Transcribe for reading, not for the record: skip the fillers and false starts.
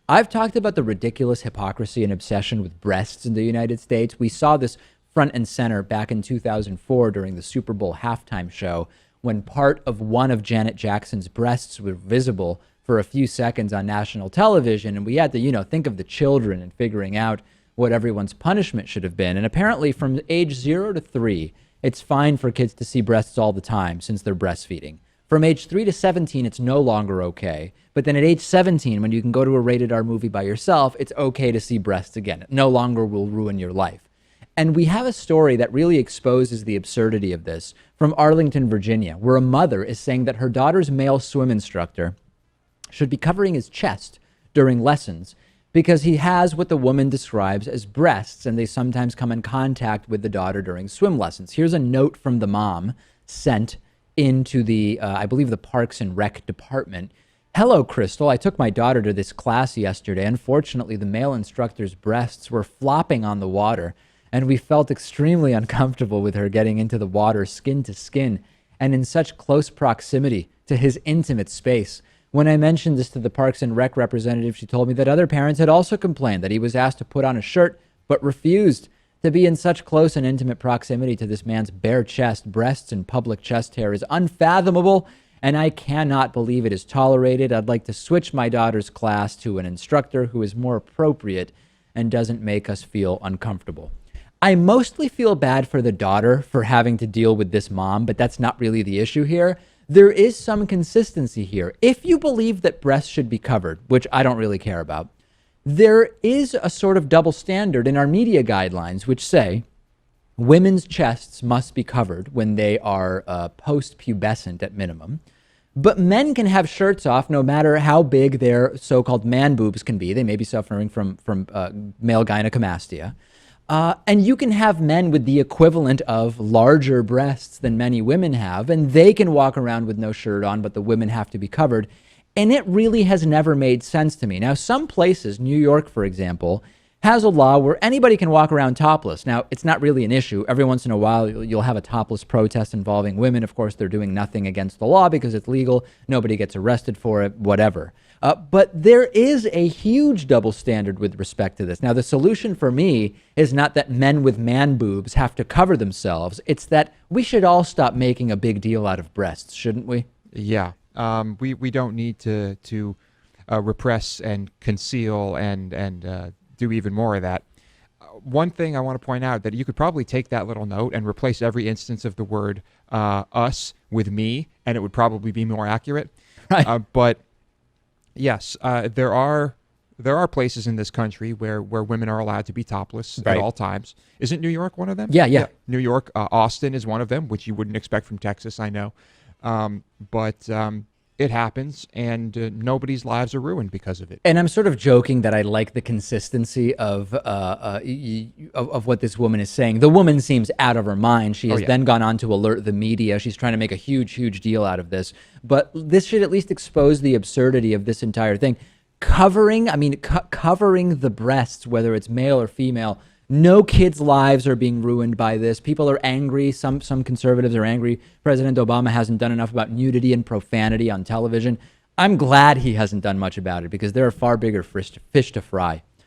I've talked about the ridiculous hypocrisy and obsession with breasts in the United States. We saw this front and center back in 2004 during the Super Bowl halftime show when part of one of Janet Jackson's breasts were visible for a few seconds on national television. And we had to, think of the children and figuring out what everyone's punishment should have been. And apparently from age 0 to 3, it's fine for kids to see breasts all the time since they're breastfeeding. From age 3 to 17, it's no longer okay. But then at age 17, when you can go to a rated R movie by yourself, it's okay to see breasts again. It no longer will ruin your life. And we have a story that really exposes the absurdity of this from Arlington, Virginia, where a mother is saying that her daughter's male swim instructor should be covering his chest during lessons because he has what the woman describes as breasts, and they sometimes come in contact with the daughter during swim lessons. Here's a note from the mom sent into the, I believe, the Parks and Rec department. Hello, Crystal. I took my daughter to this class yesterday. Unfortunately, the male instructor's breasts were flopping on the water, and we felt extremely uncomfortable with her getting into the water skin to skin and in such close proximity to his intimate space. When I mentioned this to the Parks and Rec representative, she told me that other parents had also complained that he was asked to put on a shirt but refused. To be in such close and intimate proximity to this man's bare chest, breasts, and public chest hair is unfathomable, and I cannot believe it is tolerated. I'd like to switch my daughter's class to an instructor who is more appropriate and doesn't make us feel uncomfortable. I mostly feel bad for the daughter for having to deal with this mom, but that's not really the issue here. There is some consistency here. If you believe that breasts should be covered, which I don't really care about, there is a sort of double standard in our media guidelines, which say women's chests must be covered when they are post-pubescent at minimum. But men can have shirts off no matter how big their so-called man-boobs can be. They may be suffering from male gynecomastia. And you can have men with the equivalent of larger breasts than many women have, and they can walk around with no shirt on, but the women have to be covered. And it really has never made sense to me. Now, some places, New York, for example, has a law where anybody can walk around topless. Now, it's not really an issue. Every once in a while, you'll have a topless protest involving women. Of course, they're doing nothing against the law because it's legal. Nobody gets arrested for it, whatever. But there is a huge double standard with respect to this. Now, the solution for me is not that men with man boobs have to cover themselves. It's that we should all stop making a big deal out of breasts, shouldn't we? Yeah. We don't need to repress and conceal and do even more of that. One thing I want to point out that you could probably take that little note and replace every instance of the word us with me, and it would probably be more accurate. Right. But yes, there are places in this country where women are allowed to be topless Right. at all times. Isn't New York one of them? Yeah. New York, Austin is one of them, which you wouldn't expect from Texas, I know. But it happens, and nobody's lives are ruined because of it. And I'm sort of joking that I like the consistency of what this woman is saying. The woman seems out of her mind. She has then gone on to alert the media. She's trying to make a huge deal out of this. But this should at least expose the absurdity of this entire thing. Covering the breasts, whether it's male or female, no kids' lives are being ruined by this. People are angry. Some conservatives are angry. President Obama hasn't done enough about nudity and profanity on television. I'm glad he hasn't done much about it because there are far bigger fish to fry.